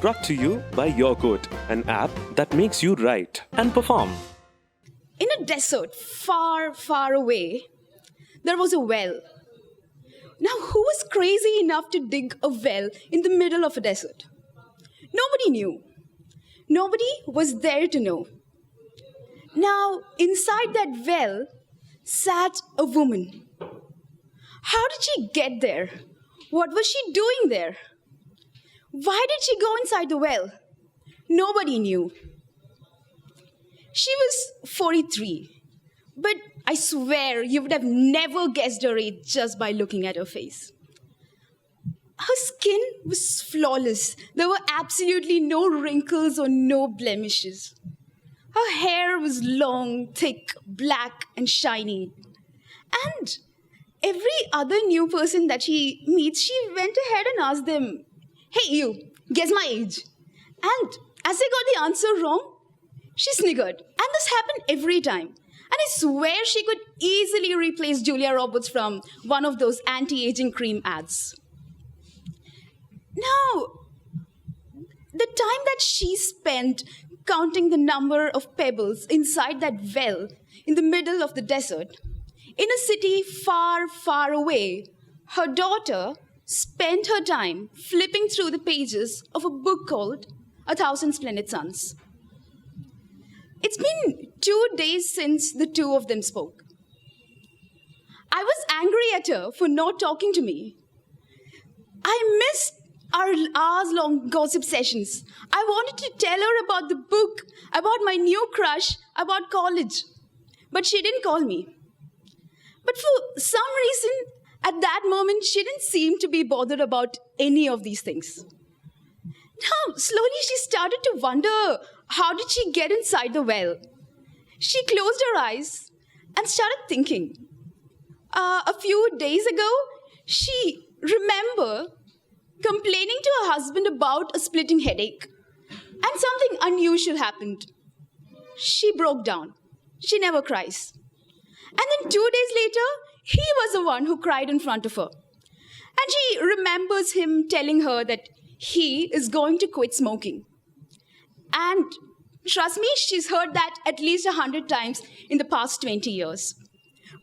Brought to you by YourQuote, an app that makes you write and perform. In a desert far, far away, there was a well. Now, who was crazy enough to dig a well in the middle of a desert? Nobody knew. Nobody was there to know. Now, inside that well sat a woman. How did she get there? What was she doing there? Why did she go inside the well? Nobody knew. She was 43, but I swear you would have never guessed her age just by looking at her face. Her skin was flawless. There were absolutely no wrinkles or no blemishes. Her hair was long, thick, black, and shiny. And every other new person that she meets, she went ahead and asked them, "Hey, you, guess my age." And as they got the answer wrong, she sniggered. And this happened every time. And I swear she could easily replace Julia Roberts from one of those anti-aging cream ads. Now, the time that she spent counting the number of pebbles inside that well in the middle of the desert, in a city far, far away, her daughter spent her time flipping through the pages of a book called A Thousand Splendid Suns. It's been 2 days since the two of them spoke. I was angry at her for not talking to me. I missed our hours-long gossip sessions. I wanted to tell her about the book, about my new crush, about college. But she didn't call me. But for some reason, at that moment, she didn't seem to be bothered about any of these things. Now, slowly she started to wonder, how did she get inside the well? She closed her eyes and started thinking. A few days ago, she remembered complaining to her husband about a splitting headache. And something unusual happened. She broke down. She never cries. And then 2 days later, he was the one who cried in front of her. And she remembers him telling her that he is going to quit smoking. And trust me, she's heard that at least 100 times in the past 20 years.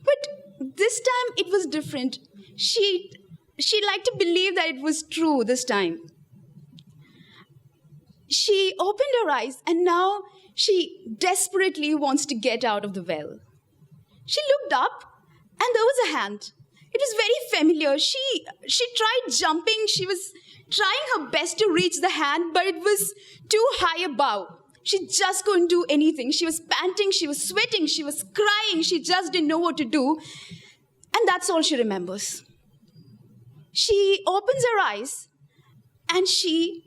But this time it was different. She liked to believe that it was true this time. She opened her eyes and now she desperately wants to get out of the well. She looked up and there was a hand. It was very familiar. She tried jumping. She was trying her best to reach the hand, but it was too high above. She just couldn't do anything. She was panting, she was sweating, she was crying. She just didn't know what to do. And that's all she remembers. She opens her eyes and she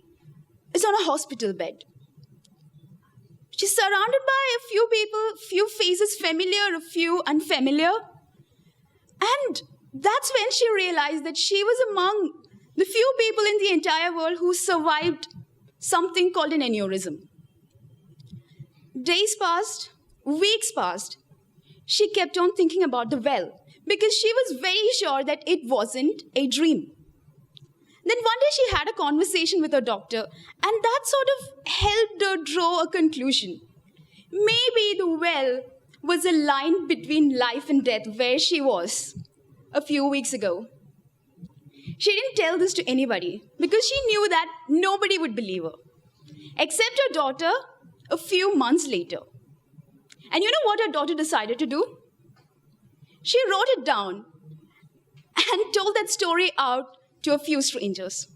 is on a hospital bed. She's surrounded by a few people, few faces familiar, a few unfamiliar. And that's when she realized that she was among the few people in the entire world who survived something called an aneurysm. Days passed, weeks passed. She kept on thinking about the well because she was very sure that it wasn't a dream. Then one day she had a conversation with her doctor, and that sort of helped her draw a conclusion. Maybe the well was a line between life and death where she was a few weeks ago. She didn't tell this to anybody because she knew that nobody would believe her, except her daughter a few months later. And you know what her daughter decided to do? She wrote it down and told that story out to a few strangers.